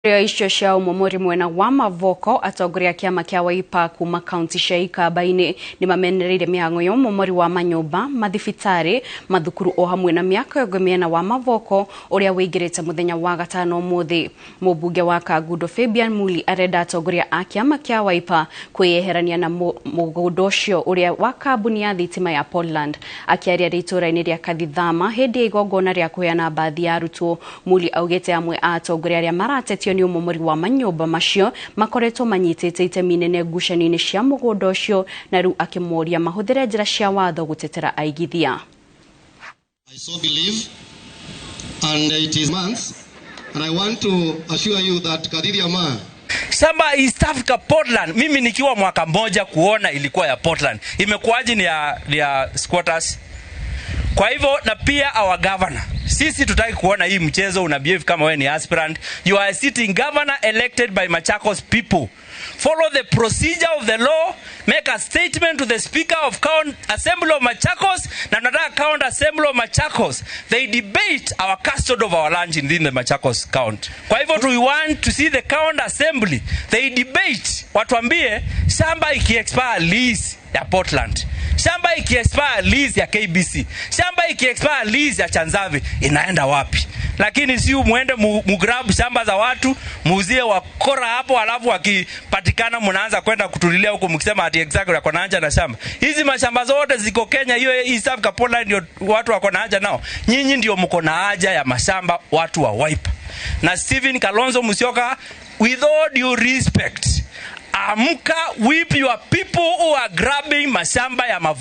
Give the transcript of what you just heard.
Icio cia ũmomori mwena wa Mavoko atongoria kiama kia Wiper kuma kaunti cia Ikamba-inĩ ni mamenereire mĩhang'o ya ũmomori wa manyũmba, mathibitari, mathukuru o hamwe na mĩako yothe miena wa Mavoko ũrĩa wĩingĩrĩte mũthenya wa gatano ũmũthĩ. Mũmbunge wa Kagundo Fabian Muli arenda atongoria a kiama kia Wiper kwĩyeherania na mũgũnda ũcio ũrĩa wa kambuni ya thitima ya Portland. Akĩaria itũũra-inĩ rĩa Kathithama hĩndĩ ya igongona rĩa kũheana bathi ya arutwo, Muli augĩte amwe a atongoria arĩa maratetio ni ũmomori wa manyũmba macio makoretwo manyitĩte itemi inene ngucanio-inĩ cia mũgũnda ũcio na rĩu akĩmoria mahũthĩre njĩra cia watho gũtetera aigithia. I so believe, and it is months, and I want to assure you that Kadiriama shamba East Africa Portland, mimi nikiwa mwaka mmoja kuona ilikuwa ya Portland, imekuwaje ni ya squatters. Kwa hivyo na pia our governor, sisi tutaki kuona hii mchezo unabehave kama wewe ni aspirant. You are a sitting governor elected by Machakos people. Follow the procedure of the law, make a statement to the Speaker of Assembly of Machakos, na nataka County Assembly of Machakos. They debate our custody of our land in the Machakos County. Kwa hivyo we want to see the County Assembly, they debate, watuambie shamba iki-expire lease ya Portland, shamba iki-expire lease ya KBC, shamba iki-expire lease ya Chanzavi, inaenda wapi? Lakini si muende mugrab shamba za watu, muuzie wakora hapo, alafu wakipatikana mnaanza kwenda kutulilia huko mkisema ati exactly wako na haja na shamba. Hizi mashamba zote ziko Kenya, hiyo East Africa Portland ndio watu wako na haja nao. Nyinyi ndio mko na haja ya mashamba, watu wa Wiper. Na Steven Kalonzo Musyoka, with all due respect, amka, whip your people who are grabbing mashamba ya Mavoko.